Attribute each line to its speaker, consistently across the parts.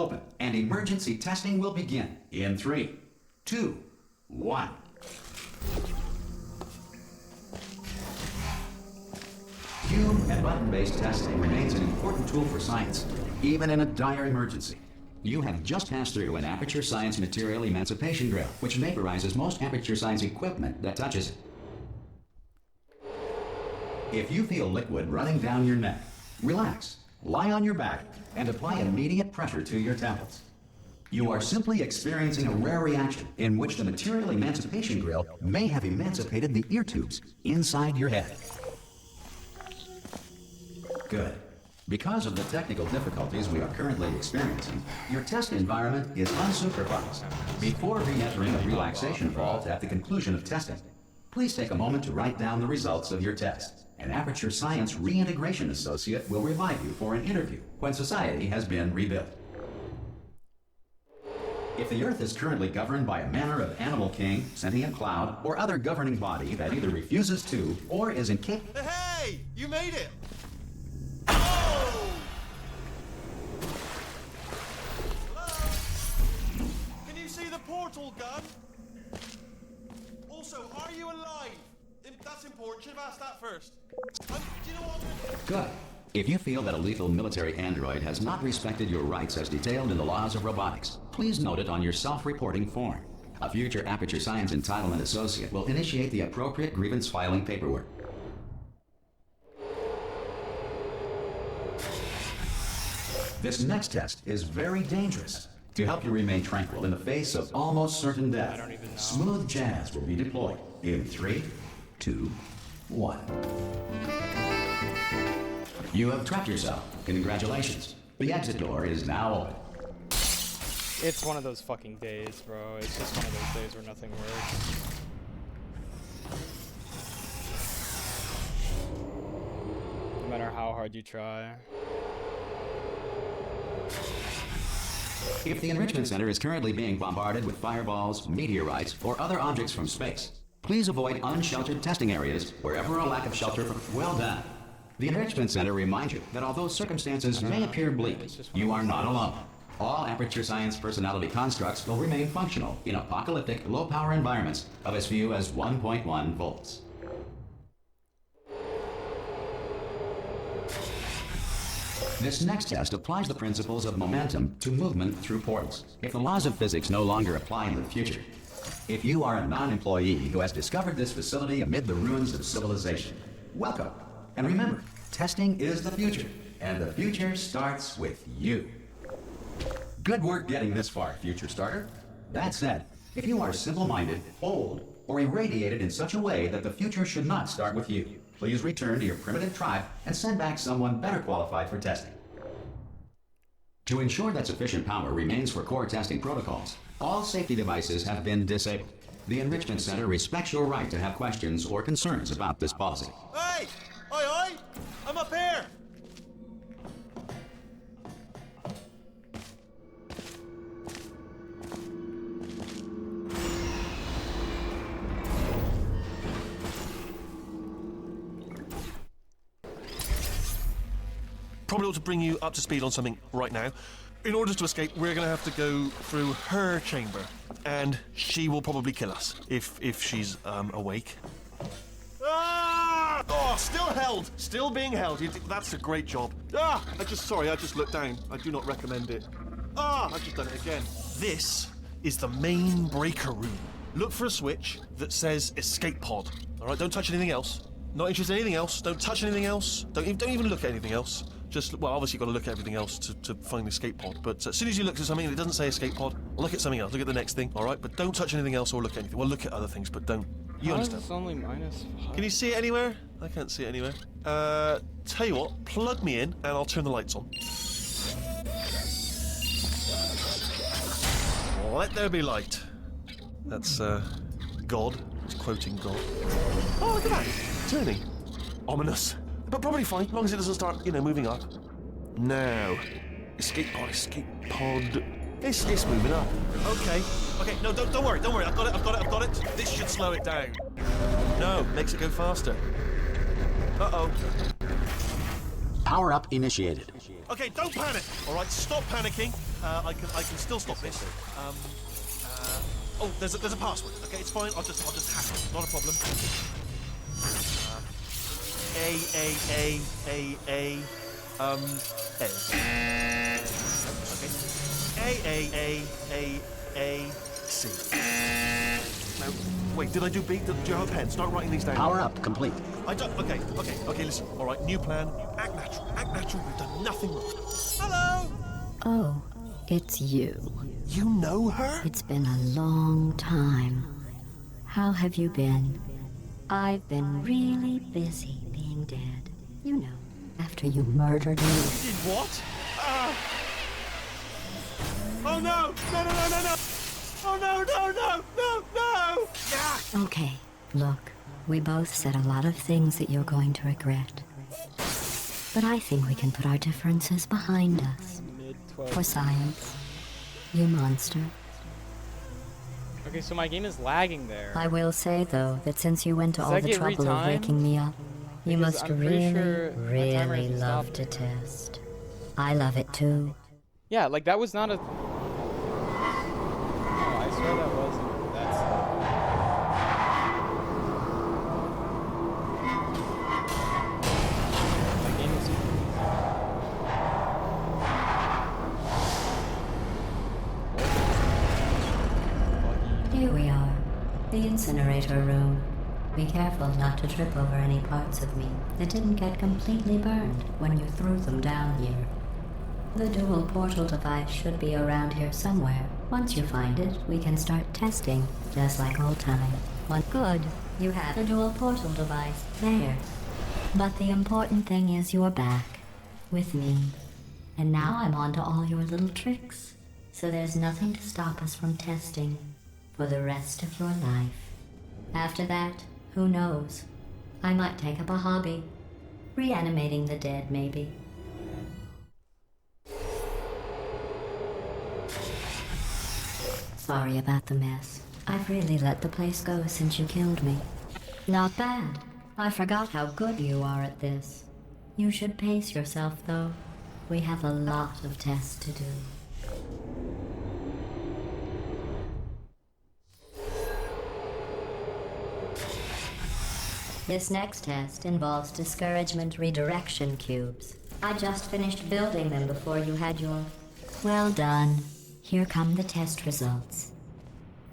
Speaker 1: open, and emergency testing will begin in 3, 2, 1. Cube and button-based testing remains an important tool for science, even in a dire emergency. You have just passed through an Aperture Science material emancipation drill, which vaporizes most Aperture Science equipment that touches it. If you feel liquid running down your neck, relax, lie on your back, and apply immediate pressure to your temples. You are simply experiencing a rare reaction in which the material emancipation grill may have emancipated the ear tubes inside your head. Good. Because of the technical difficulties we are currently experiencing, your test environment is unsupervised. Before re-entering a relaxation vault at the conclusion of testing, please take a moment to write down the results of your test. An Aperture Science Reintegration Associate will revive you for an interview when society has been rebuilt. If the Earth is currently governed by a manner of animal king, sentient cloud, or other governing body that either refuses to or is incapable...
Speaker 2: Hey! You made it! Portal gun. Also, are you alive? That's important. Should have asked that first. Do you know what?
Speaker 1: Good. If you feel that a lethal military android has not respected your rights as detailed in the laws of robotics, please note it on your self-reporting form. A future Aperture Science Entitlement Associate will initiate the appropriate grievance filing paperwork. This next test is very dangerous. To help you remain tranquil in the face of almost certain death, smooth jazz will be deployed in 3, 2, 1. You have trapped yourself. Congratulations. The exit door is now open.
Speaker 3: It's one of those fucking days, bro. It's just one of those days where nothing works. No matter how hard you try.
Speaker 1: If the Enrichment Center is currently being bombarded with fireballs, meteorites, or other objects from space, please avoid unsheltered testing areas wherever a lack of shelter from... Well done. The Enrichment Center reminds you that although circumstances may appear bleak, you are not alone. All Aperture Science personality constructs will remain functional in apocalyptic, low-power environments of as few as 1.1 volts. This next test applies the principles of momentum to movement through portals. If the laws of physics no longer apply in the future, if you are a non-employee who has discovered this facility amid the ruins of civilization, welcome. And remember, testing is the future, and the future starts with you. Good work getting this far, future starter. That said, if you are simple-minded, old, or irradiated in such a way that the future should not start with you, please return to your primitive tribe and send back someone better qualified for testing. To ensure that sufficient power remains for core testing protocols, all safety devices have been disabled. The Enrichment Center respects your right to have questions or concerns about this policy.
Speaker 2: Hey! Oi, oi! I'm up here! Probably ought to bring you up to speed on something right now. In order to escape, we're going to have to go through her chamber, and she will probably kill us if she's awake. Ah! Oh, still held, still being held. That's a great job. Ah! I just looked down. I do not recommend it. Ah! I've just done it again. This is the main breaker room. Look for a switch that says escape pod. All right, don't touch anything else. Not interested in anything else. Don't touch anything else. Don't even look at anything else. Just, well, obviously you've got to look at everything else to find the escape pod, but as soon as you look at something and it doesn't say escape pod, look at something else, look at the next thing, alright? But don't touch anything else or look at anything. Well, look at other things, but don't. You understand?
Speaker 3: It's only -5.
Speaker 2: Can you see it anywhere? I can't see it anywhere. Tell you what, plug me in and I'll turn the lights on. Let there be light. That's, God. It's quoting God. Oh, look at that! Turning. Ominous. But probably fine, as long as it doesn't start, moving up. Now, escape pod. It's moving up. Okay, no, don't worry, I've got it. This should slow it down. No, makes it go faster. Uh-oh.
Speaker 1: Power up initiated.
Speaker 2: Okay, don't panic, all right? Stop panicking. I can still stop this. Oh, there's a password. Okay, it's fine. I'll just hack it. Not a problem. A. Okay. C. Now, wait, did I do B? Do you have a pen? Start writing these down.
Speaker 1: Power up complete.
Speaker 2: I don't. Okay. Listen. All right, new plan. Act natural. Act natural. We've done nothing wrong. Hello.
Speaker 4: Oh, it's you.
Speaker 2: You know her?
Speaker 4: It's been a long time. How have you been? I've been really busy being dead. You know, after you murdered me.
Speaker 2: Did what? Oh no! No! Oh no! Yeah.
Speaker 4: Okay, look, we both said a lot of things that you're going to regret. But I think we can put our differences behind us. For science. You monster.
Speaker 3: Okay, so my game is lagging there.
Speaker 4: I will say, though, that since you went to
Speaker 3: Does
Speaker 4: all
Speaker 3: that
Speaker 4: the
Speaker 3: get
Speaker 4: trouble of
Speaker 3: retimed?
Speaker 4: waking me up, you
Speaker 3: Because
Speaker 4: must
Speaker 3: I'm pretty sure my timer
Speaker 4: really
Speaker 3: hasn't
Speaker 4: love
Speaker 3: stopped
Speaker 4: to
Speaker 3: yet.
Speaker 4: test. I love it too.
Speaker 3: Yeah, like that was not a. Oh, I swear that wasn't. That's. My game is.
Speaker 4: Here we are, the incinerator room. Be careful not to trip over any parts of me that didn't get completely burned when you threw them down here. The dual portal device should be around here somewhere. Once you find it, we can start testing, just like old times. Good, you have the dual portal device there. But the important thing is you're back, with me. And now I'm on to all your little tricks, so there's nothing to stop us from testing for the rest of your life. After that, who knows? I might take up a hobby. Reanimating the dead, maybe. Sorry about the mess. I've really let the place go since you killed me. Not bad. I forgot how good you are at this. You should pace yourself, though. We have a lot of tests to do. This next test involves discouragement redirection cubes. I just finished building them before you had your... Well done. Here come the test results.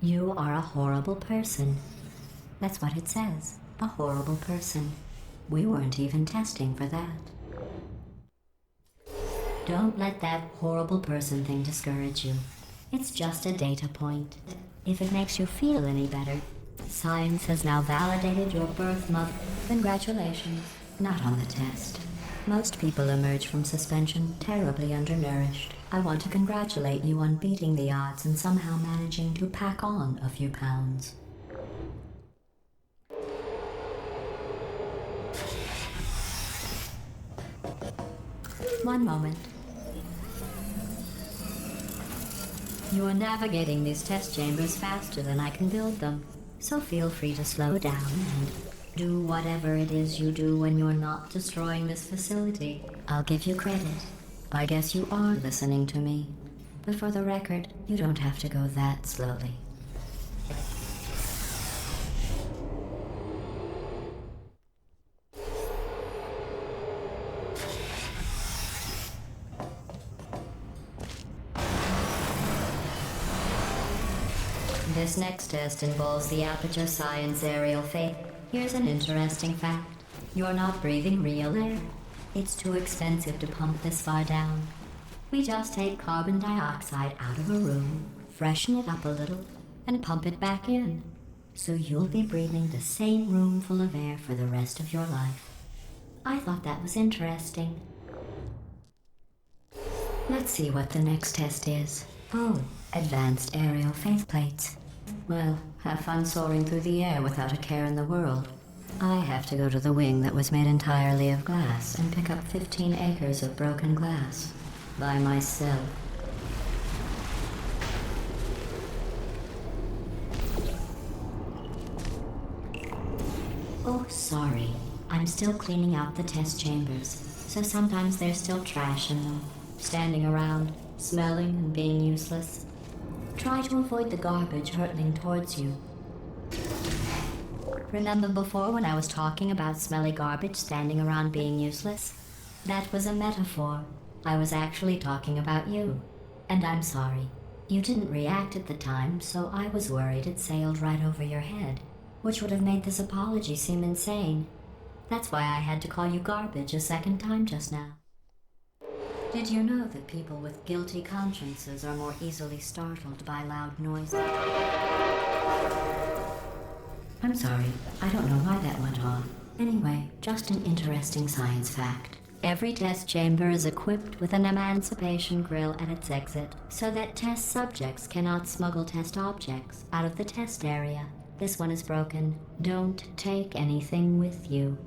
Speaker 4: You are a horrible person. That's what it says. A horrible person. We weren't even testing for that. Don't let that horrible person thing discourage you. It's just a data point. If it makes you feel any better, science has now validated your birth mother. Congratulations. Not on the test. Most people emerge from suspension terribly undernourished. I want to congratulate you on beating the odds and somehow managing to pack on a few pounds. One moment. You are navigating these test chambers faster than I can build them, so feel free to slow down and do whatever it is you do when you're not destroying this facility. I'll give you credit. I guess you are listening to me. But for the record, you don't have to go that slowly. This next test involves the Aperture Science Aerial Faith. Here's an interesting fact. You're not breathing real air. It's too expensive to pump this far down. We just take carbon dioxide out of a room, freshen it up a little, and pump it back in. So you'll be breathing the same room full of air for the rest of your life. I thought that was interesting. Let's see what the next test is. Oh, advanced aerial faceplates. Well, have fun soaring through the air without a care in the world. I have to go to the wing that was made entirely of glass and pick up 15 acres of broken glass. By myself. Oh, sorry. I'm still cleaning out the test chambers, so sometimes there's still trash in them, standing around, smelling and being useless. Try to avoid the garbage hurtling towards you. Remember before when I was talking about smelly garbage standing around being useless? That was a metaphor. I was actually talking about you. And I'm sorry. You didn't react at the time, so I was worried it sailed right over your head, which would have made this apology seem insane. That's why I had to call you garbage a second time just now. Did you know that people with guilty consciences are more easily startled by loud noises? I'm sorry, I don't know why that went on. Anyway, just an interesting science fact. Every test chamber is equipped with an emancipation grill at its exit, so that test subjects cannot smuggle test objects out of the test area. This one is broken. Don't take anything with you.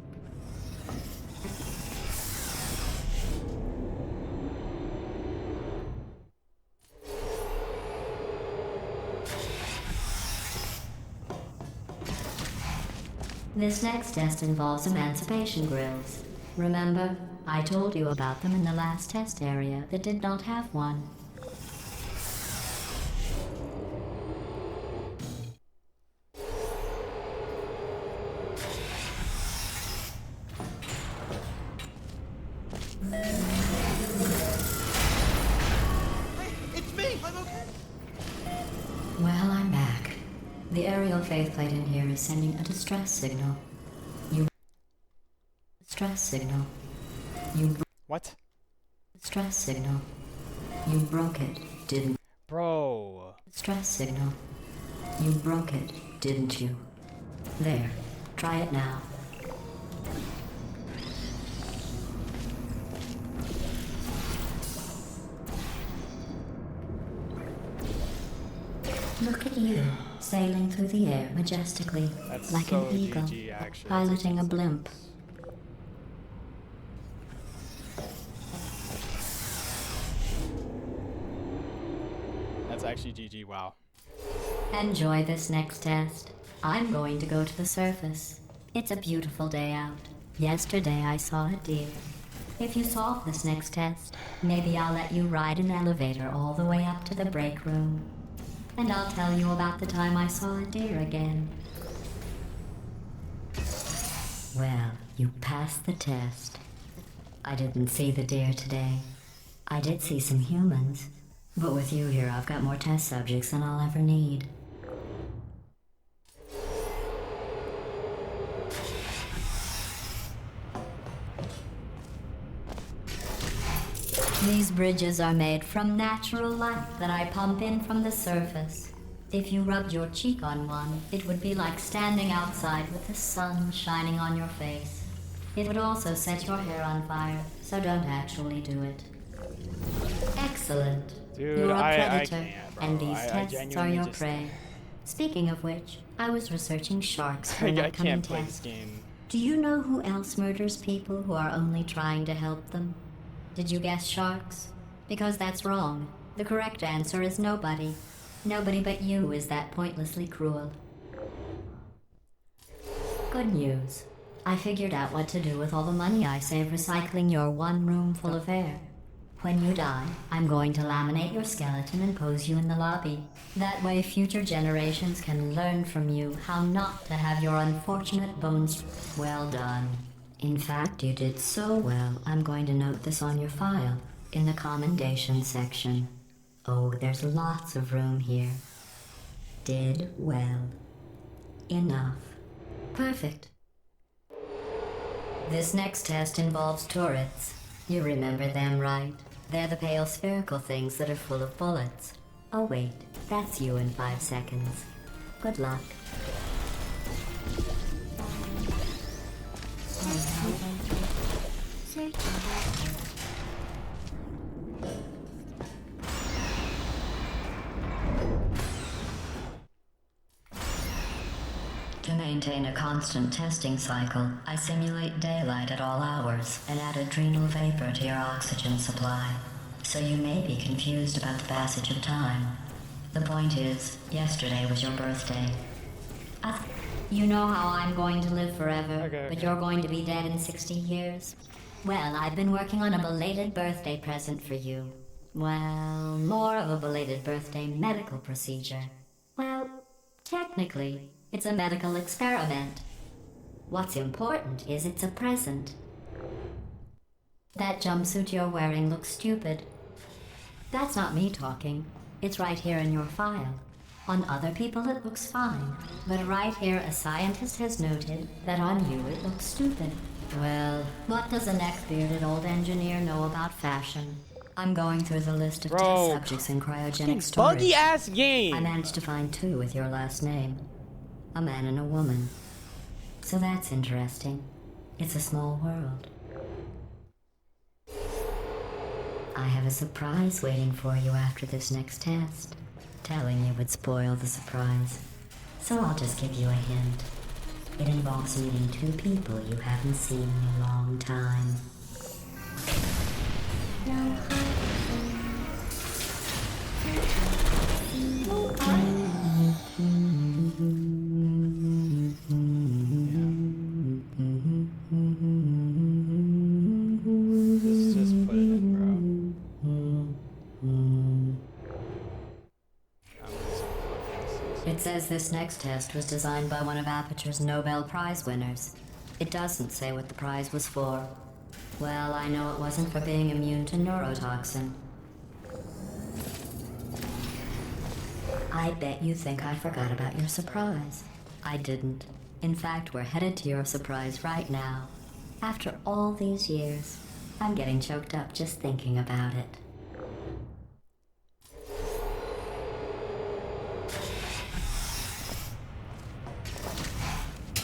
Speaker 4: This next test involves emancipation grills. Remember, I told you about them in the last test area that did not have one.
Speaker 2: It's me! I'm okay!
Speaker 4: Well, I'm back. The aerial faceplate in here is sending a distress signal. Distress signal.
Speaker 3: What?
Speaker 4: Distress signal. You broke it, didn't
Speaker 3: Bro.
Speaker 4: Distress signal. You broke it, didn't you? There. Try it now. Look at you, sailing through the air majestically,
Speaker 3: That's
Speaker 4: like
Speaker 3: so
Speaker 4: an eagle,
Speaker 3: GG, actually.
Speaker 4: piloting a blimp.
Speaker 3: That's actually GG, wow.
Speaker 4: Enjoy this next test. I'm going to go to the surface. It's a beautiful day out. Yesterday I saw a deer. If you solve this next test, maybe I'll let you ride an elevator all the way up to the break room. And I'll tell you about the time I saw a deer again. Well, you passed the test. I didn't see the deer today. I did see some humans. But with you here, I've got more test subjects than I'll ever need. These bridges are made from natural light that I pump in from the surface. If you rubbed your cheek on one, it would be like standing outside with the sun shining on your face. It would also set your hair on fire, so don't actually do it. Excellent.
Speaker 3: Dude,
Speaker 4: You're a
Speaker 3: I
Speaker 4: predator,
Speaker 3: can't, bro.
Speaker 4: and these
Speaker 3: I
Speaker 4: tests are
Speaker 3: genuinely
Speaker 4: your
Speaker 3: just-
Speaker 4: prey. Speaking of which, I was researching sharks for an
Speaker 3: I
Speaker 4: upcoming
Speaker 3: can't play this
Speaker 4: test.
Speaker 3: game.
Speaker 4: Do you know who else murders people who are only trying to help them? Did you guess sharks? Because that's wrong. The correct answer is nobody. Nobody but you is that pointlessly cruel. Good news. I figured out what to do with all the money I save recycling your one room full of air. When you die, I'm going to laminate your skeleton and pose you in the lobby. That way future generations can learn from you how not to have your unfortunate bones. Well done. In fact, you did so well, I'm going to note this on your file, in the commendation section. Oh, there's lots of room here. Did well. Enough. Perfect. This next test involves turrets. You remember them, right? They're the pale spherical things that are full of bullets. Oh wait, that's you in 5 seconds. Good luck. To maintain a constant testing cycle, I simulate daylight at all hours and add adrenal vapor to your oxygen supply. So you may be confused about the passage of time. The point is, yesterday was your birthday. You know how I'm going to live forever,
Speaker 3: Okay.
Speaker 4: but you're going to be dead in 60 years? Well, I've been working on a belated birthday present for you. Well, more of a belated birthday medical procedure. Well, technically, it's a medical experiment. What's important is it's a present. That jumpsuit you're wearing looks stupid. That's not me talking. It's right here in your file. On other people it looks fine, but right here a scientist has noted that on you it looks stupid. Well, what does a neck-bearded old engineer know about fashion? I'm going through the list of test subjects in cryogenic storage.
Speaker 3: Buggy ass game.
Speaker 4: I managed to find 2 with your last name. A man and a woman. So that's interesting. It's a small world. I have a surprise waiting for you after this next test. Telling you would spoil the surprise. So I'll just give you a hint. It involves meeting 2 people you haven't seen in a long time.
Speaker 3: Just put it in, bro.
Speaker 4: It says this next test was designed by one of Aperture's Nobel Prize winners. It doesn't say what the prize was for. Well, I know it wasn't for being immune to neurotoxin. I bet you think I forgot about your surprise. I didn't. In fact, we're headed to your surprise right now. After all these years, I'm getting choked up just thinking about it.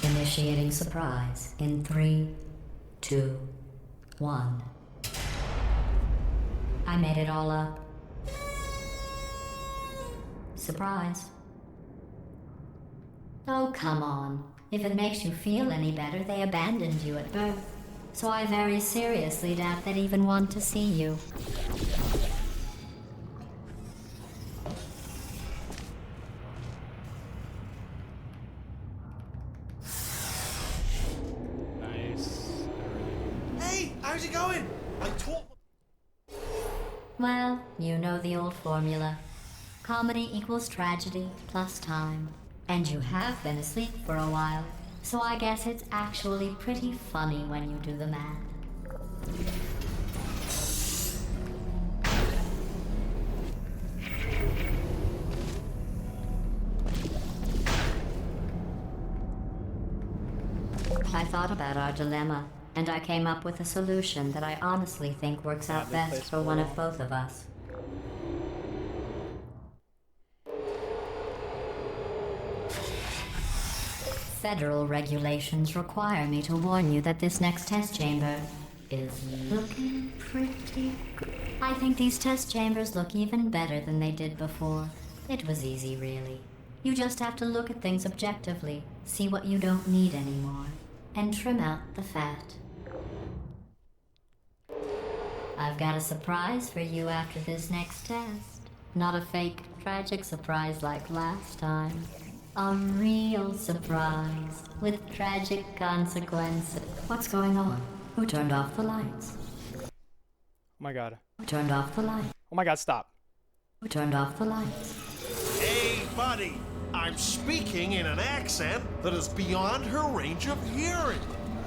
Speaker 4: Initiating surprise in 3, 2, 1. I made it all up. Surprise. Oh, come on. If it makes you feel any better, they abandoned you at birth. So I very seriously doubt they'd even want to see you.
Speaker 3: Nice.
Speaker 2: Hey, how's it going? I taught.
Speaker 4: Well, you know the old formula. Comedy equals tragedy plus time. And you have been asleep for a while, so I guess it's actually pretty funny when you do the math. I thought about our dilemma, and I came up with a solution that I honestly think works out best for one of both of us. Federal regulations require me to warn you that this next test chamber is looking pretty good. I think these test chambers look even better than they did before. It was easy, really. You just have to look at things objectively, see what you don't need anymore, and trim out the fat. I've got a surprise for you after this next test. Not a fake, tragic surprise like last time. A real surprise with tragic consequences. What's going on? Who turned off the lights?
Speaker 3: Oh my god.
Speaker 4: Who turned off the lights?
Speaker 3: Oh my god, stop.
Speaker 4: Who turned off the lights?
Speaker 2: Hey, buddy. I'm speaking in an accent that is beyond her range of hearing.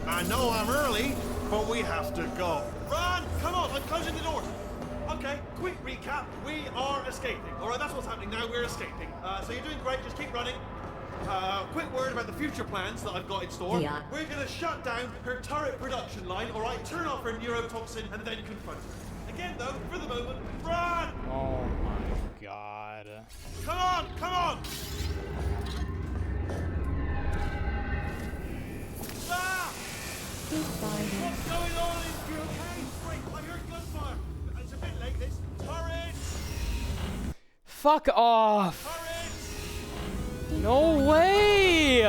Speaker 2: I know I'm early, but we have to go. Run! Come on, I'm closing the door. Okay, quick recap. We are escaping. All right, that's what's happening now. We're escaping. So you're doing great. Just keep running. Quick word about the future plans that I've got in store.
Speaker 4: Yeah.
Speaker 2: We're going to shut down her turret production line, all right? Turn off her neurotoxin and then confront her. Again, though, for the moment, run!
Speaker 3: Oh my god.
Speaker 2: Come on, come on! Ah! What's going on in your case? Wait, I heard gunfire. It's a bit late, this. Turret!
Speaker 3: Fuck off.
Speaker 2: Turret!
Speaker 3: No way.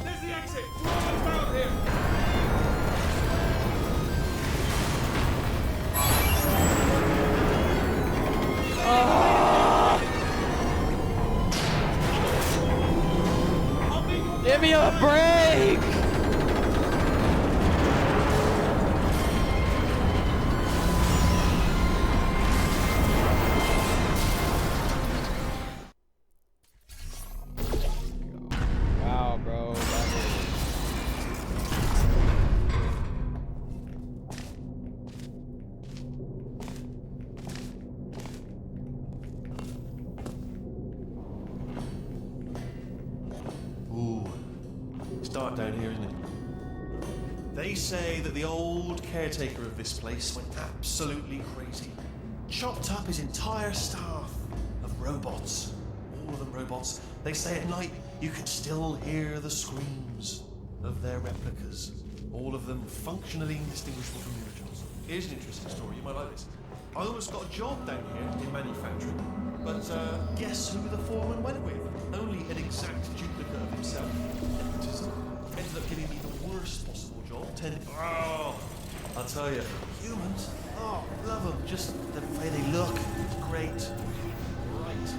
Speaker 2: There's the exit. We're almost out here.
Speaker 3: Give me a break.
Speaker 2: They say that the old caretaker of this place went absolutely crazy. Chopped up his entire staff of robots. All of them robots. They say at night you can still hear the screams of their replicas. All of them functionally indistinguishable from the originals. Here's an interesting story, you might like this. I almost got a job down here in manufacturing, but guess who the foreman went with? Only an exact duplicate of himself. Just ended up giving me the worst possible job. Oh, I'll tell you, humans, oh, love them. Just the way they look, it's great. Right.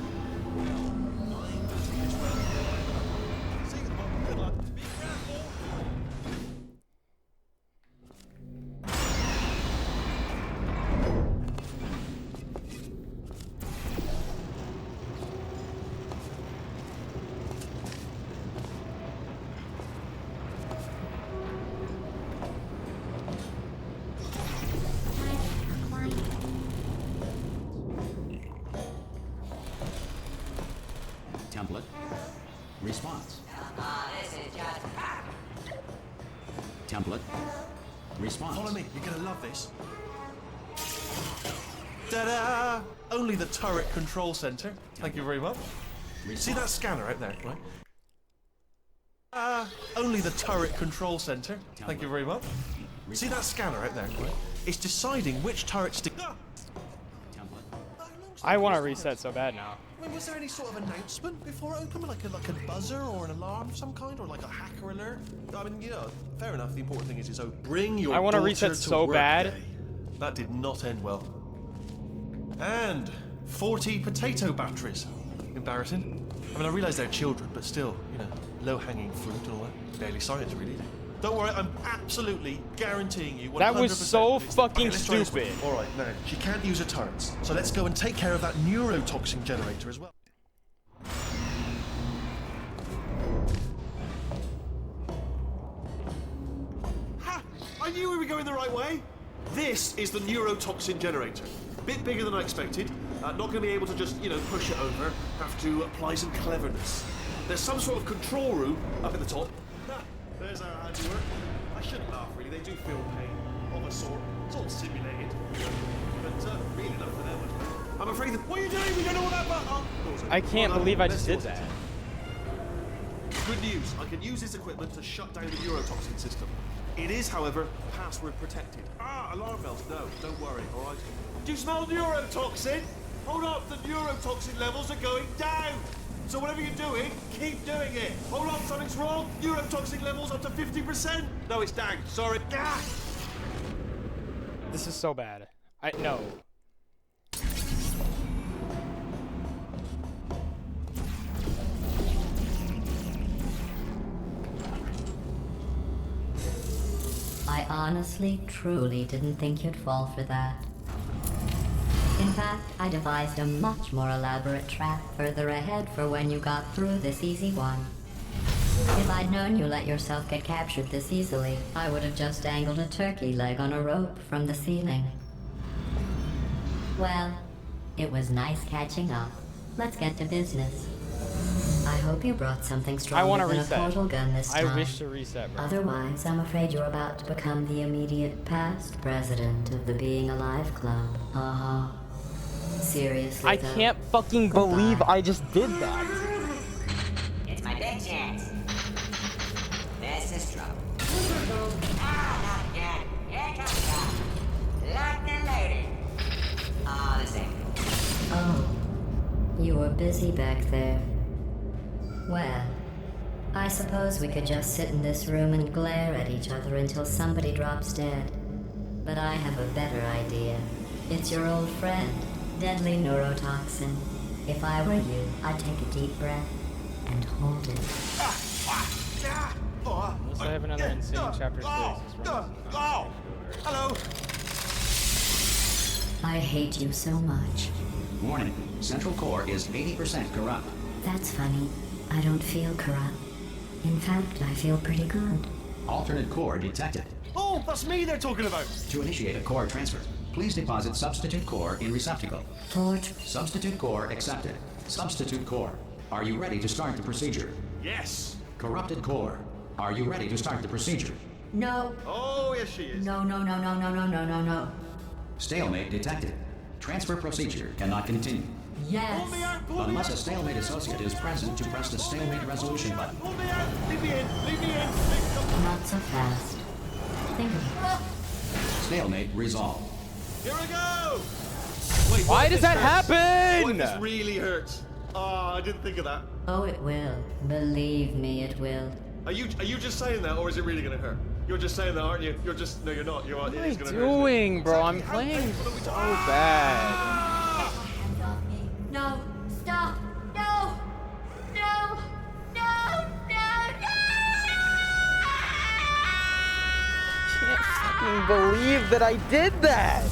Speaker 2: Well, I'm busy as well. See you tomorrow. Good luck. Be careful.
Speaker 1: Template. Response. Template. Response.
Speaker 2: Follow me, you're gonna love this. Ta-da! Only the turret control center. Thank you very much. See that scanner out there, right? Only the turret control center. Thank you very much. See that scanner out there, right? It's deciding which turrets to...
Speaker 3: I want to reset so bad now.
Speaker 2: I mean, was there any sort of announcement before it opened, like a buzzer or an alarm of some kind, or like a hacker alert? I mean, you know, fair enough. The important thing is, bring your
Speaker 3: I want to
Speaker 2: daughter
Speaker 3: reset
Speaker 2: to
Speaker 3: so
Speaker 2: work
Speaker 3: bad.
Speaker 2: day. That did not end well. And 40 potato batteries. Embarrassing. I mean, I realise they're children, but still, you know, low-hanging fruit and all that. Barely science, really. Don't worry, I'm absolutely guaranteeing you 100%
Speaker 3: That was so
Speaker 2: it's-
Speaker 3: fucking
Speaker 2: let's try this one.
Speaker 3: stupid.
Speaker 2: All right, now, she can't use her turrets, so let's go and take care of that neurotoxin generator as well. Ha! I knew we were going the right way. This is the neurotoxin generator. Bit bigger than I expected. Not going to be able to just, you know, push it over. Have to apply some cleverness. There's some sort of control room up at the top. Ha! There's our handiwork. I shouldn't laugh, really. They do feel pain of a sort. It's all simulated. But really enough for them. I'm afraid that... What are you doing? We don't know what that button... Oh,
Speaker 3: I can't believe I just did
Speaker 2: Let's do it.
Speaker 3: that.
Speaker 2: Good news, I can use this equipment to shut down the neurotoxin system. It is, however, password protected. Alarm bells, no, don't worry, all right? Do you smell neurotoxin? Hold up, the neurotoxin levels are going down. So whatever you're doing, keep doing it. Hold on, something's wrong. Neurotoxin levels up to 50%. No, it's down, sorry. Ah!
Speaker 3: This is so bad. No.
Speaker 4: I honestly, truly didn't think you'd fall for that. In fact, I devised a much more elaborate trap further ahead for when you got through this easy one. If I'd known you let yourself get captured this easily, I would have just dangled a turkey leg on a rope from the ceiling. Well, it was nice catching up. Let's get to business. I hope you brought something
Speaker 3: I want
Speaker 4: stronger
Speaker 3: to
Speaker 4: than a
Speaker 3: reset.
Speaker 4: portal gun this time.
Speaker 3: I wish to reset, bro.
Speaker 4: Otherwise, I'm afraid you're about to become the immediate past president of the Being Alive Club. Uh-huh. Seriously,
Speaker 3: I
Speaker 4: though.
Speaker 3: can't fucking believe I just did that.
Speaker 5: It's my big chance. This is trouble. Ah, not again. Here comes trouble. Locked and loaded. Oh, the same.
Speaker 4: Oh, you were busy back there. Well, I suppose we could just sit in this room and glare at each other until somebody drops dead. But I have a better idea. It's your old friend, deadly neurotoxin. If I were you, I'd take a deep breath and hold it.
Speaker 3: Unless I have another insane chapter 6.
Speaker 2: Hello.
Speaker 4: I hate you so much.
Speaker 1: Warning. Central core is 80% corrupt.
Speaker 4: That's funny. I don't feel corrupt. In fact, I feel pretty good.
Speaker 1: Alternate core detected.
Speaker 2: Oh, that's me they're talking about.
Speaker 1: To initiate a core transfer, please deposit substitute core in receptacle.
Speaker 4: Torch.
Speaker 1: Substitute core accepted. Substitute core. Are you ready to start the procedure?
Speaker 2: Yes.
Speaker 1: Corrupted core. Are you ready to start the procedure?
Speaker 4: No.
Speaker 2: Oh, yes, she is.
Speaker 4: No, no, no, no, no, no, no, no, no.
Speaker 1: Stalemate detected. Transfer procedure cannot continue.
Speaker 4: Yes.
Speaker 2: Pull me out, pull me
Speaker 1: Unless
Speaker 2: out.
Speaker 1: a stalemate associate is present to press the stalemate resolution button.
Speaker 2: Pull me out. Leave me in. Leave me in.
Speaker 4: Not so fast. Think of it.
Speaker 1: Stalemate resolved.
Speaker 2: Here I go. Wait,
Speaker 3: Why
Speaker 2: what if
Speaker 3: does
Speaker 2: this
Speaker 3: that
Speaker 2: hurts?
Speaker 3: happen?
Speaker 2: What if this really hurts? Oh, I didn't think of that.
Speaker 4: Oh, it will. Believe me, it will.
Speaker 2: Are you just saying that, or is it really gonna hurt? You're just saying that, aren't you? You're just no, you're not. You're
Speaker 3: What
Speaker 2: it
Speaker 3: am
Speaker 2: is
Speaker 3: I
Speaker 2: gonna hurt. isn't it?
Speaker 3: doing, bro? I'm
Speaker 2: Exactly. How
Speaker 3: playing
Speaker 2: painful are we
Speaker 3: so
Speaker 2: talking-
Speaker 3: bad.
Speaker 2: Ah!
Speaker 4: Hands off me. No. Stop. No. No. No. No.
Speaker 3: Can't fucking believe that I did that.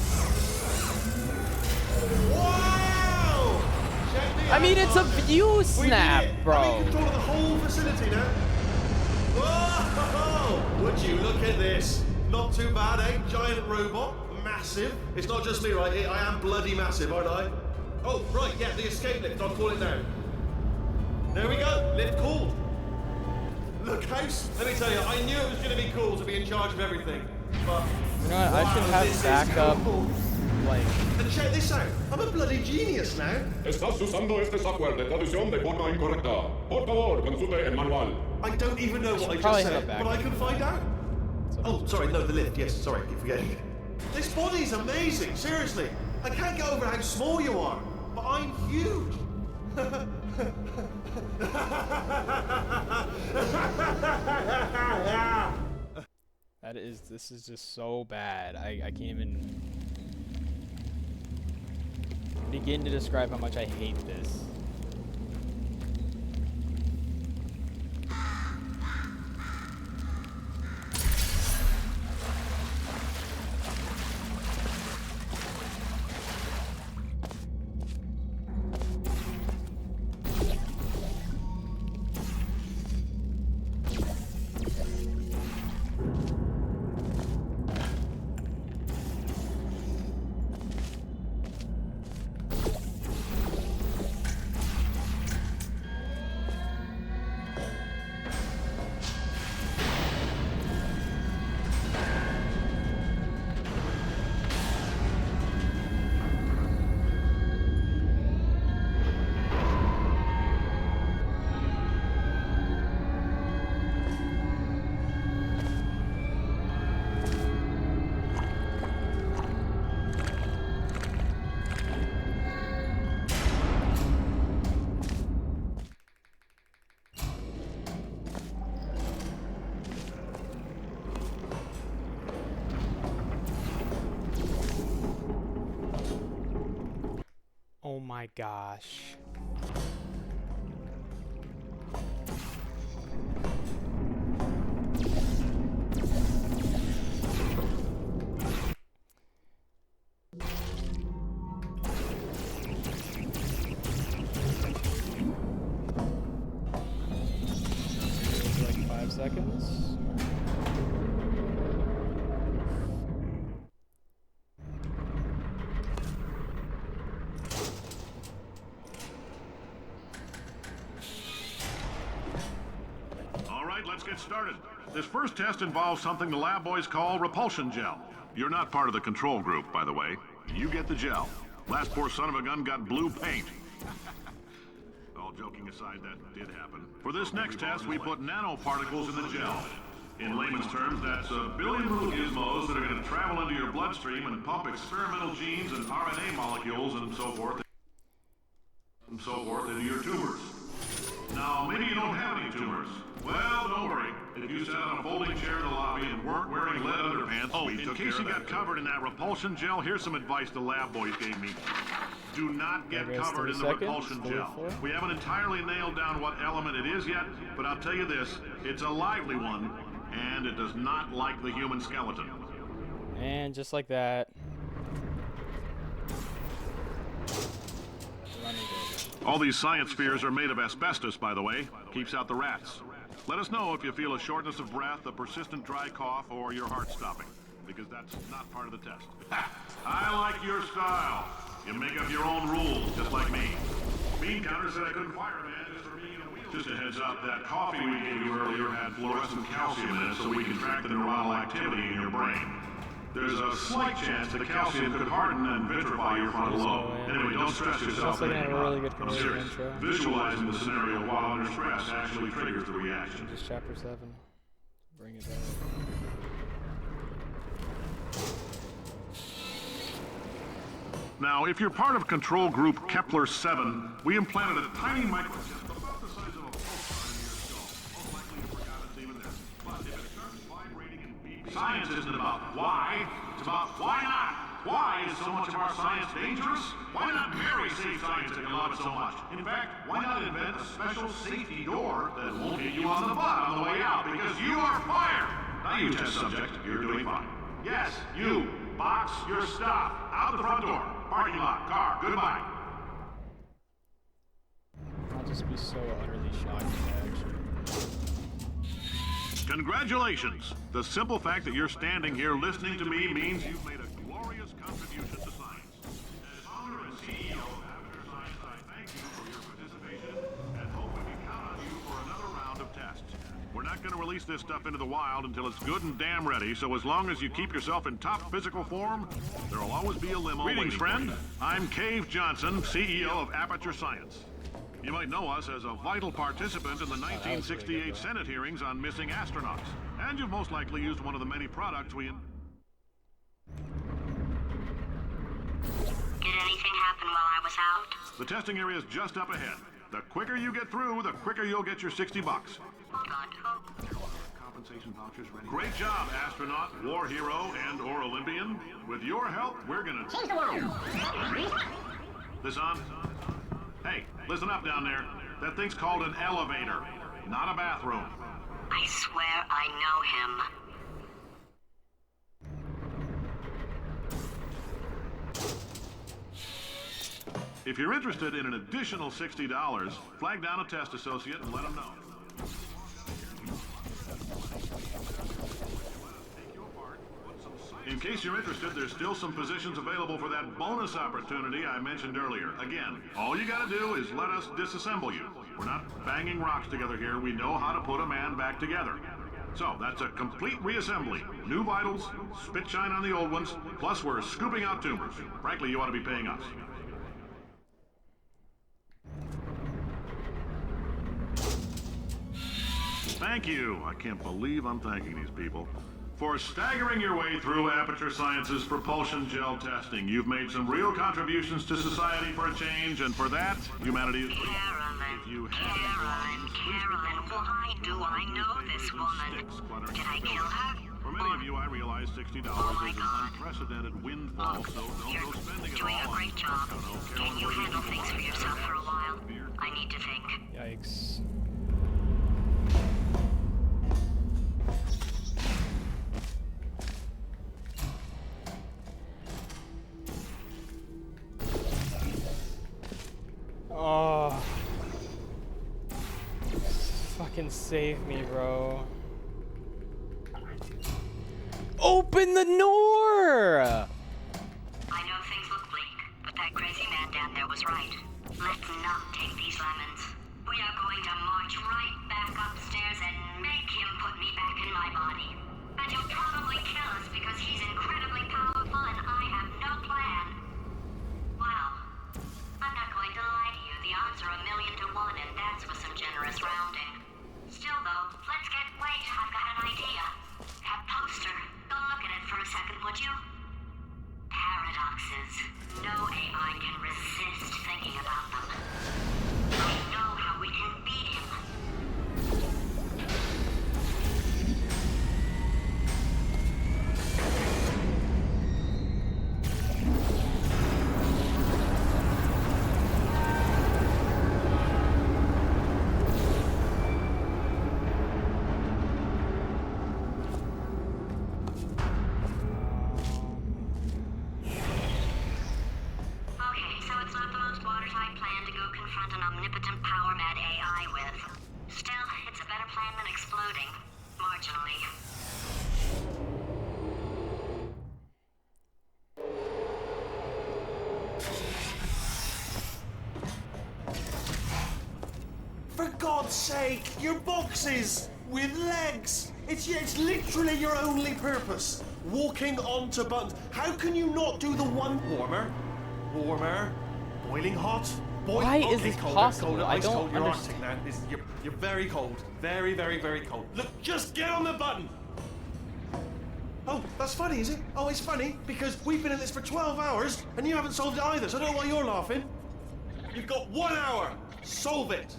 Speaker 2: Wow! Check me
Speaker 3: I mean,
Speaker 2: out,
Speaker 3: it's a
Speaker 2: partner.
Speaker 3: view
Speaker 2: We did
Speaker 3: snap,
Speaker 2: it.
Speaker 3: bro.
Speaker 2: I'm in control of the whole facility now. Whoa! Would you look at this? Not too bad, eh? Giant robot, massive. It's not just me, right? I am bloody massive, aren't I? Oh, right, yeah, the escape lift. I'll call it now. There we go. Lift called. Look, House. Let me tell you, I knew it was going to be cool to be in charge of everything, but
Speaker 3: You know what? I should
Speaker 2: wow,
Speaker 3: have
Speaker 2: this is
Speaker 3: backup.
Speaker 2: cool.
Speaker 3: Like,
Speaker 2: And check this out. I'm a bloody genius now.
Speaker 6: Estás usando este software de traducción de forma incorrecta. Por favor, consulte el manual.
Speaker 2: I don't even know what I
Speaker 3: probably
Speaker 2: just
Speaker 3: have
Speaker 2: said,
Speaker 3: a
Speaker 2: but I
Speaker 3: backup.
Speaker 2: can find out.
Speaker 3: so
Speaker 2: Oh, sorry, no, the lift. Yes, sorry, I keep forgetting. This body's amazing, seriously. I can't get over how small you are, but I'm huge.
Speaker 3: this is just so bad. I can't even begin to describe how much I hate this. Oh my gosh. Like 5 seconds.
Speaker 7: All right, let's get started. This first test involves something the lab boys call repulsion gel. You're not part of the control group, by the way. You get the gel. Last poor son of a gun got blue paint. All joking aside, that did happen. For this next test, we put nanoparticles in the gel. In layman's terms, that's a billion little gizmos that are going to travel into your bloodstream and pump experimental genes and RNA molecules and so forth into your tumors. Now, maybe you don't have any tumors. Well, don't worry. If you sat on a folding chair in the lobby and weren't wearing lead underpants, in case you got covered in that repulsion gel, here's some advice the lab boys gave me. Do not get
Speaker 3: There goes
Speaker 7: covered
Speaker 3: 3
Speaker 7: in the
Speaker 3: seconds,
Speaker 7: repulsion gel.
Speaker 3: 34.
Speaker 7: We haven't entirely nailed down what element it is yet, but I'll tell you this, it's a lively one, and it does not like the human skeleton.
Speaker 3: And just like that. Running good.
Speaker 7: All these science spheres are made of asbestos, by the way. Keeps out the rats. Let us know if you feel a shortness of breath, a persistent dry cough, or your heart stopping, because that's not part of the test. I like your style. You make up your own rules, just like me. Bean Counter said I couldn't fire a man just for being in a wheelchair. Just a heads up, that coffee we gave you earlier had fluorescent calcium in it so we can track the neuronal activity in your brain. There's a slight chance the calcium could harden and vitrify your frontal lobe. Anyway, don't stress yourself.
Speaker 3: Also gonna have a really good
Speaker 7: I'm
Speaker 3: comedian
Speaker 7: serious.
Speaker 3: intro.
Speaker 7: Visualizing the scenario while under stress actually triggers the reaction.
Speaker 3: Just chapter 7. Bring it back.
Speaker 7: Now, if you're part of control group Kepler-7, we implanted a tiny microchip about the size of a pulsar in your skull. Most likely you forgot it's even there. But if it starts vibrating and beeping... Science isn't about why, it's about why not. Why is so much of our science dangerous? Why not marry safe science if you love it so much? In fact, why not invent a special safety door that won't hit you on the butt on the way out because you are fired? Now you test subject, you're doing fine. Yes, you. Box your stuff. Out the front door. Parking lot. Car. Goodbye.
Speaker 3: I'll just be so utterly shocked actually.
Speaker 7: Congratulations. The simple fact that you're standing here listening to me means you've made a glorious contribution to science. As founder and CEO of Avatar Science, I thank you for your participation and hope we can count on you for another round of tests. We're not going to release this stuff into the wild until it's good and damn ready, so as long as you keep yourself in top physical form, there'll always be a limo. Greetings, friend. I'm Cave Johnson, CEO of Aperture Science. You might know us as a vital participant in the 1968 Senate hearings on missing astronauts. And you've most likely used one of the many products we...
Speaker 8: Did anything happen while I was out?
Speaker 7: The testing area is just up ahead. The quicker you get through, the quicker you'll get your $60.
Speaker 8: God hope.
Speaker 7: Compensation vouchers ready. Great job, astronaut, war hero, and/or Olympian. With your help, we're gonna change the world. This on? Hey, listen up down there. That thing's called an elevator, not a bathroom.
Speaker 8: I swear I know him.
Speaker 7: If you're interested in an additional $60, flag down a test associate and let them know. In case you're interested, there's still some positions available for that bonus opportunity I mentioned earlier. Again, all you gotta do is let us disassemble you. We're not banging rocks together here. We know how to put a man back together. So, that's a complete reassembly. New vitals, spit shine on the old ones, plus we're scooping out tumors. Frankly, you ought to be paying us. Thank you. I can't believe I'm thanking these people. For staggering your way through Aperture Science's propulsion gel testing. You've made some real contributions to society for a change, and for that, humanity is...
Speaker 8: Carolyn, why do I know this woman? Did I kill her?
Speaker 7: For many of you, I realize $60 is an unprecedented windfall, so don't go spending it all.
Speaker 8: Doing a great job. Can you handle things for yourself for a while? I need to think.
Speaker 3: Yikes. Oh. Fucking save me, bro. Open the door!
Speaker 8: I know things look bleak, but that crazy man down there was right. Let's not take these lemons. We are going to march right back upstairs and make him put me back in my body. And he'll probably kill us because he's incredibly powerful and I have no plan. Well, I'm not going to lie to you. The odds are 1,000,000 to 1, and that's with some generous rounding. Still, though, let's get... Wait, I've got an idea. That poster. Go look at it for a second, would you? Paradoxes. No AI can resist thinking about them. I know how we can beat him.
Speaker 2: God's sake! Your boxes with legs! It's literally your only purpose. Walking onto buttons. How can you not do the one warmer? Warmer. Boiling hot.
Speaker 3: Why is
Speaker 2: okay,
Speaker 3: this
Speaker 2: colder,
Speaker 3: possible?
Speaker 2: colder,
Speaker 3: I
Speaker 2: ice
Speaker 3: don't
Speaker 2: cold. You're
Speaker 3: understand.
Speaker 2: Arctic now. You're very cold. Very, very, very cold. Look, just get on the button. Oh, that's funny, is it? Oh, it's funny because we've been in this for 12 hours and you haven't solved it either, so I don't know why you're laughing. You've got 1 hour. Solve it.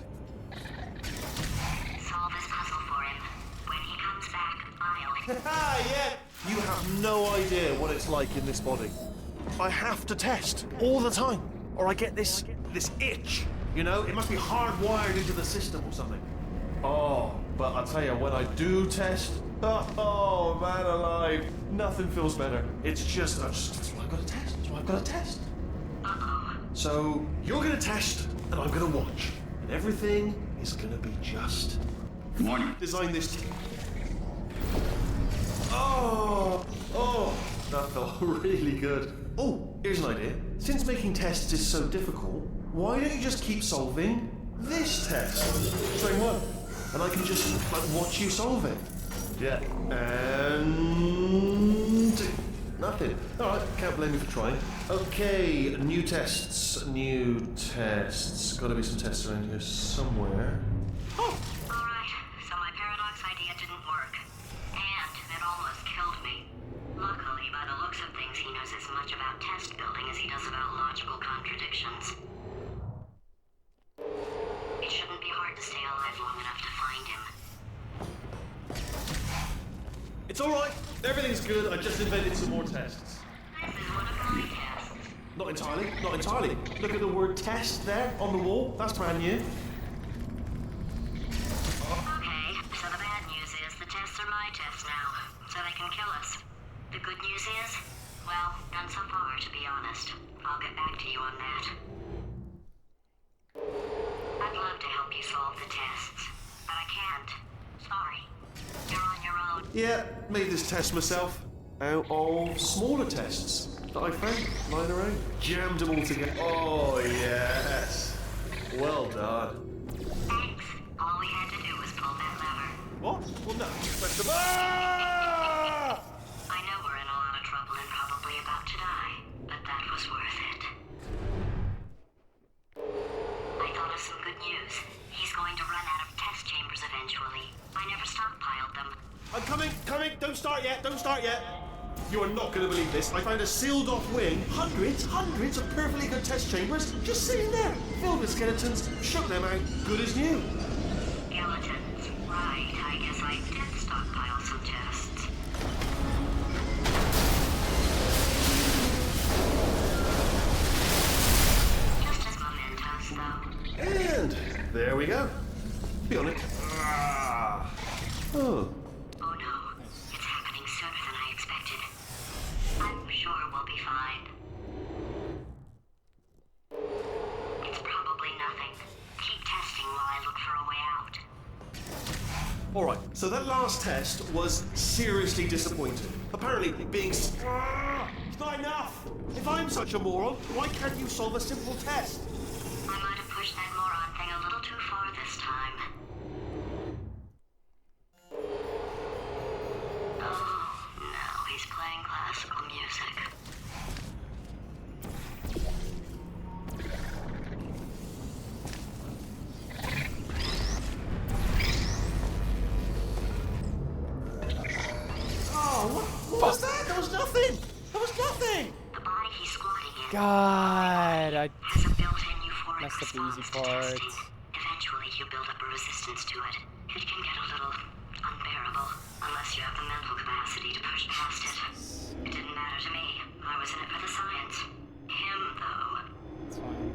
Speaker 8: Solve this puzzle for him. When he comes back, I'll...
Speaker 2: Ah, yeah. You have no idea what it's like in this body. I have to test all the time, or I get this itch. You know, it must be hardwired into the system or something. Oh, but I tell you, when I do test, oh man alive, nothing feels better. It's just, that's why I've got to test. That's why I've got to test. So you're gonna test, and I'm gonna watch, and everything is gonna be just.
Speaker 1: Good morning.
Speaker 2: Design this. Oh, that felt really good. Oh, here's an idea. Since making tests is so difficult, why don't you just keep solving this test? Same one. And I can just watch you solve it. Yeah. And nothing. All right, can't blame me for trying. Okay, new tests. Got to be some tests around here somewhere. Oh.
Speaker 8: Alright, so my paradox idea didn't work. And it almost killed me. Luckily, by the looks of things, he knows as much about test building as he does about logical contradictions. It shouldn't be hard to stay alive long enough to find him.
Speaker 2: It's all right. Everything's good. I just invented some more tests.
Speaker 8: This is one of my tests.
Speaker 2: Not entirely. Not entirely. Look at the word test there on the wall. That's brand new.
Speaker 8: Okay, so the bad news is the tests are my tests now, so they can kill us. The good news is, well, none so far, to be honest. I'll get back to you on that. I'd love to help you solve the tests, but I can't. Sorry. You're on your own.
Speaker 2: Yeah, made this test myself. Out of smaller tests that I found lying around. Jammed them all together. Oh, yes. Well done.
Speaker 8: Thanks. All we had to do was pull that lever.
Speaker 2: What? Well, no. Press the... Ah!
Speaker 8: I know we're in a lot of trouble and probably about to die, but that was worth it. I thought of some good news. He's going to run out of test chambers eventually. I never stockpiled them.
Speaker 2: I'm coming. Don't start yet. You are not going to believe this. I found a sealed off wing. Hundreds of perfectly good test chambers just sitting there, filled with skeletons. Shook them out, good as new.
Speaker 8: Skeletons. Right, I guess I did stockpile some tests. Just as momentous, though.
Speaker 2: And there we go. Be on it. Ah. Oh.
Speaker 8: Oh no, it's happening sooner than I expected. I'm sure we'll be fine. It's probably nothing. Keep testing while I look for a way out.
Speaker 2: Alright, so that last test was seriously disappointing. Apparently, being... It's not enough! If I'm such a moron, why can't you solve a simple test?
Speaker 8: I might have pushed that moron thing a little too far this time. Oh, no, he's playing classical music.
Speaker 2: Oh, what was that? There was nothing!
Speaker 8: The body he's squatting in
Speaker 3: God, I
Speaker 8: has a built-in euphoric
Speaker 3: messed up the
Speaker 8: response
Speaker 3: easy
Speaker 8: to
Speaker 3: part.
Speaker 8: testing. Eventually, you build up a resistance to it. It can get a little unbearable unless you have the mental capacity to push past it. It didn't matter to me. I was in it for the science. Him, though.
Speaker 3: It's fine.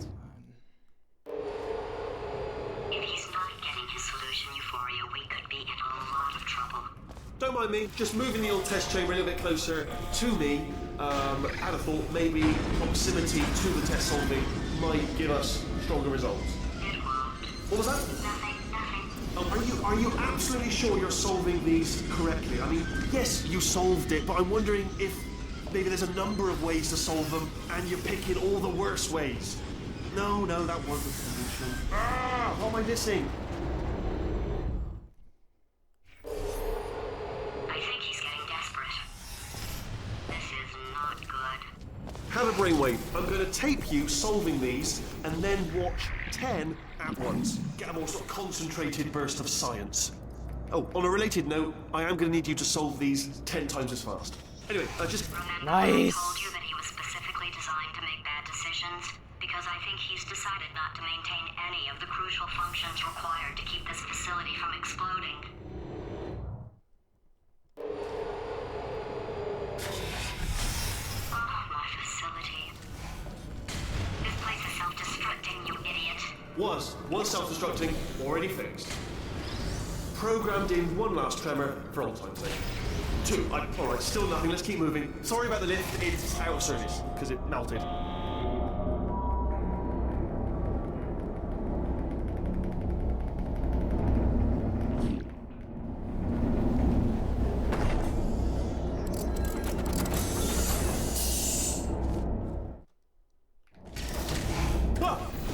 Speaker 8: If he's not getting his solution euphoria, we could be in a lot of trouble.
Speaker 2: Don't mind me, just moving the old test chamber a little bit closer to me. Had a thought maybe proximity to the test solving might give us stronger results.
Speaker 8: It won't.
Speaker 2: What was that?
Speaker 8: Nothing.
Speaker 2: Are you absolutely sure you're solving these correctly? I mean, yes, you solved it, but I'm wondering if maybe there's a number of ways to solve them, and you're picking all the worst ways. No, that wasn't the solution. Ah, what am I missing? Anyway, I'm going to tape you solving these and then watch 10 at once. Get a more sort of concentrated burst of science. Oh, on a related note, I am going to need you to solve these 10 times as fast. Anyway, just...
Speaker 8: Remember I told you that he was specifically designed to make bad decisions? Because I think he's decided not to maintain any of the crucial functions required to keep this facility from exploding. Oh, my facility. This place is self-destructing, you idiot.
Speaker 2: Was self-destructing, already fixed. Programmed in one last tremor for old time's sake. 2. Alright, still nothing, let's keep moving. Sorry about the lift, it's out of service, because it melted.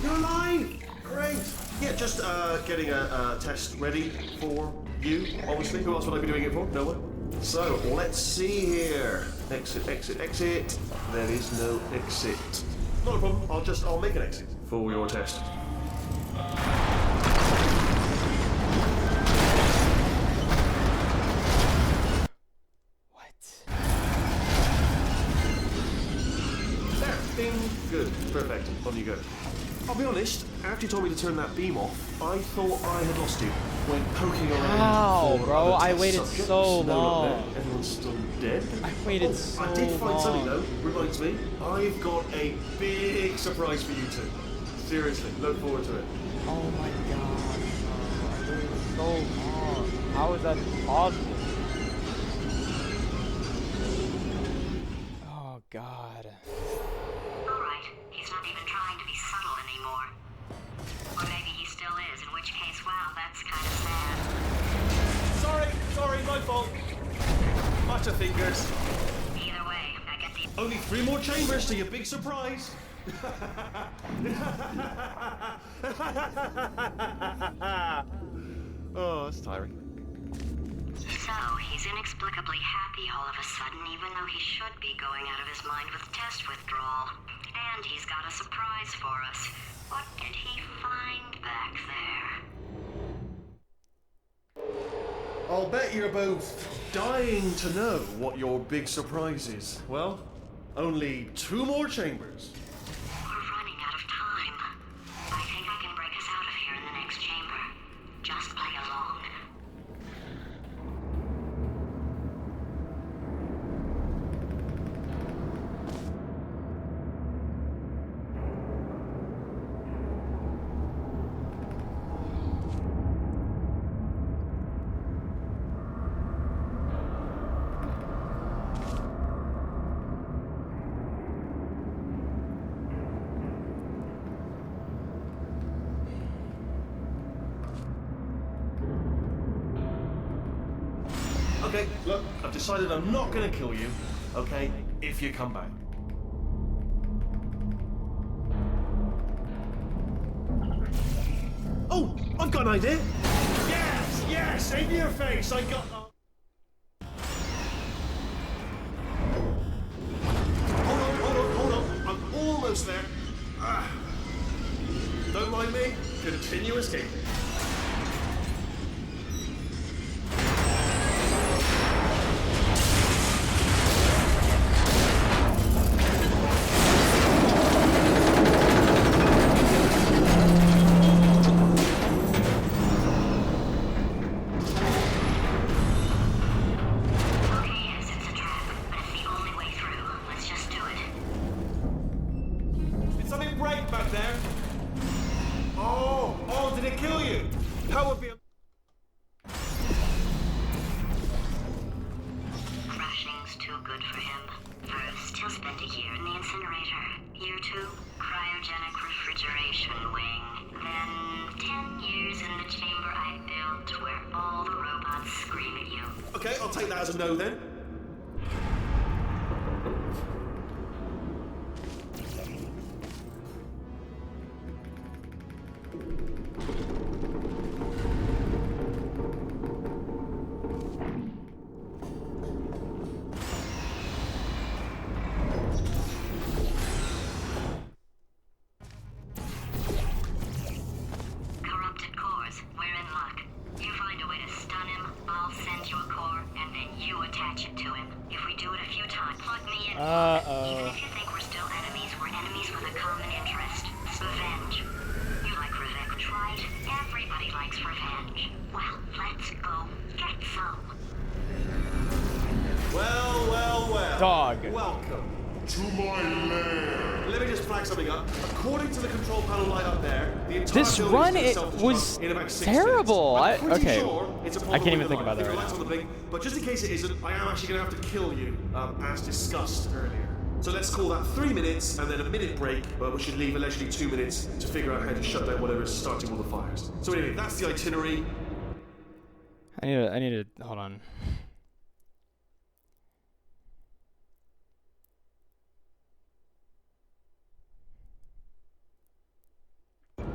Speaker 2: You're alive! Great! Yeah, just getting a test ready for you, obviously. Who else would I be doing it for? No one? So, let's see here. Exit, exit, exit. There is no exit. Not a problem, I'll make an exit for your test. There, bing, good, perfect, on you go. I'll be honest, after you told me to turn that beam off, I thought I had lost you when poking around.
Speaker 3: Ow,
Speaker 2: for
Speaker 3: bro,
Speaker 2: other
Speaker 3: I
Speaker 2: test
Speaker 3: waited
Speaker 2: subjects.
Speaker 3: so
Speaker 2: No, not
Speaker 3: long.
Speaker 2: there. Everyone's still dead.
Speaker 3: I waited so
Speaker 2: I did find something
Speaker 3: long.
Speaker 2: though, reminds me. I've got a big surprise for you two. Seriously, look forward to it.
Speaker 3: Oh my god, bro. I waited so long. How is that possible? Oh god.
Speaker 8: Alright, he's not even trying to be subtle anymore. Or maybe he still is, in which case, wow, that's kind of sad.
Speaker 2: Sorry, my fault. Butterfingers.
Speaker 8: Either way, I get the...
Speaker 2: Only 3 more chambers to your big surprise. Oh, that's tiring.
Speaker 8: So, he's inexplicably happy all of a sudden, even though he should be going out of his mind with test withdrawal. And he's got a surprise for us. What did he find back there?
Speaker 2: I'll bet you're both dying to know what your big surprise is. Well, only 2 more chambers.
Speaker 8: We're running out of time. I think I can break us out of here in the next chamber. Just play along.
Speaker 2: Okay, look, I've decided I'm not gonna kill you, okay, if you come back. Oh, I've got an idea! Yes, in your face, I got... Hold on, I'm almost there. Don't mind me, continue escaping. Okay, I'll take that as a no then. flag something up. According to the control panel light up there, the entire
Speaker 3: This
Speaker 2: building
Speaker 3: run,
Speaker 2: is
Speaker 3: it
Speaker 2: gonna
Speaker 3: was
Speaker 2: self-destruct in about 6
Speaker 3: terrible.
Speaker 2: minutes. I'm pretty
Speaker 3: Okay.
Speaker 2: sure it's a
Speaker 3: I
Speaker 2: problem
Speaker 3: can't even
Speaker 2: with the
Speaker 3: think about
Speaker 2: light.
Speaker 3: that
Speaker 2: The
Speaker 3: right
Speaker 2: light's
Speaker 3: now.
Speaker 2: on the blink, but just in case it isn't, I am actually going to have to kill you, as discussed earlier. So let's call that 3 minutes and then a minute break, which should leave allegedly 2 minutes to figure out how to shut down whatever is starting all the fires. So anyway, that's the itinerary.
Speaker 3: I need to hold on.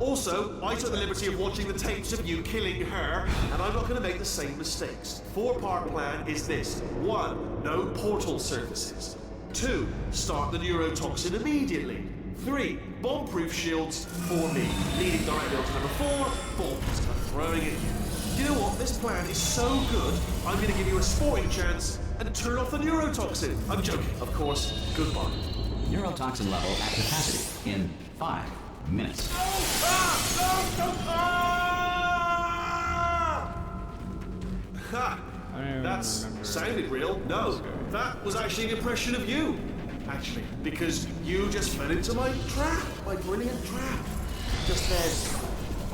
Speaker 2: Also, I took the liberty of watching the tapes of you killing her, and I'm not going to make the same mistakes. 4-part plan is this. 1. No portal surfaces. 2. Start the neurotoxin immediately. 3. Bomb-proof shields for me. Leading directly on to number 4. Bombs. I'm throwing it in. You know what? This plan is so good, I'm going to give you a sporting chance and turn off the neurotoxin. I'm joking, of course. Goodbye.
Speaker 1: Neurotoxin level at capacity in 5 minutes.
Speaker 2: Ha! That's sounded real. No, that was actually an impression of you. Actually, because you just fell into my trap, my brilliant trap. Just then,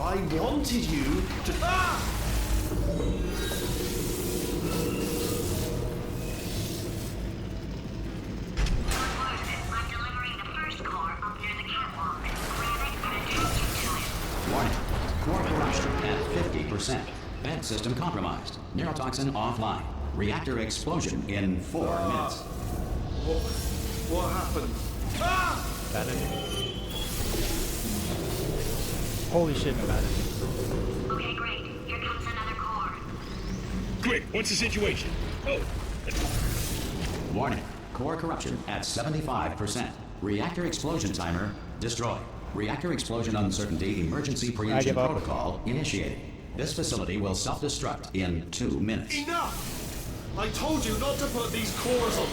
Speaker 2: I wanted you to. Ah!
Speaker 8: I'm delivering the first core up near the catwalk. Grab it and attach it to it.
Speaker 1: Warning. Core corruption at 50%. Vent system compromised. Neurotoxin offline. Reactor explosion in 4 minutes.
Speaker 2: What happened? Ah!
Speaker 3: Holy shit, no matter.
Speaker 8: Okay, great. Here comes another core.
Speaker 6: Quick, what's the situation? Oh,
Speaker 1: Warning. Core corruption at 75%. Reactor explosion timer destroyed. Reactor explosion uncertainty emergency preemption
Speaker 3: give up.
Speaker 1: protocol initiated. This facility will self-destruct in 2 minutes.
Speaker 2: Enough! I told you not to put these cores on.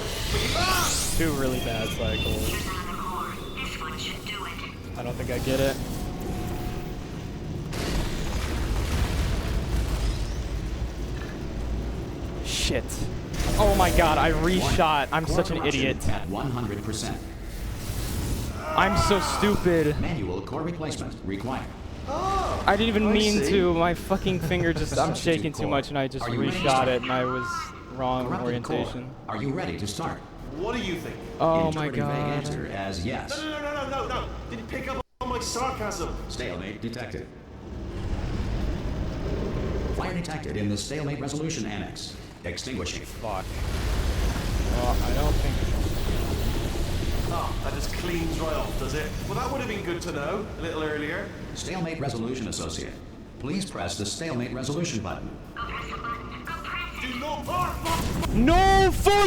Speaker 2: Ah!
Speaker 3: 2 really bad cycles.
Speaker 8: Here's another core. This one should do it.
Speaker 3: I don't think I get it. Shit. Oh my god, I reshot. I'm
Speaker 1: Core
Speaker 3: such an
Speaker 1: corruption
Speaker 3: idiot.
Speaker 1: At 100%.
Speaker 3: I'm so stupid.
Speaker 1: Manual core replacement required.
Speaker 3: I didn't even mean
Speaker 2: see.
Speaker 3: to. My fucking finger just, I'm
Speaker 1: Substitute
Speaker 3: shaking too
Speaker 1: core.
Speaker 3: much and I just
Speaker 1: Are you ready to
Speaker 3: reshot
Speaker 1: start?
Speaker 3: it and I was wrong
Speaker 1: Corrupted core.
Speaker 3: orientation.
Speaker 1: Are you ready to start?
Speaker 2: What do you think?
Speaker 3: Oh my
Speaker 1: Interpreting vague
Speaker 3: god.
Speaker 1: answer as yes.
Speaker 2: No. Didn't pick up on my sarcasm.
Speaker 1: Stalemate detected. Fire detected in the stalemate resolution annex. Extinguishing.
Speaker 3: Fuck. Well, I don't think.
Speaker 2: Oh, that just cleans right off, does it? Well, that would have been good to know a little earlier.
Speaker 1: Stalemate resolution associate. Please press the stalemate resolution button.
Speaker 8: Go press the button. Go press it.
Speaker 2: Do not.
Speaker 3: No fuck!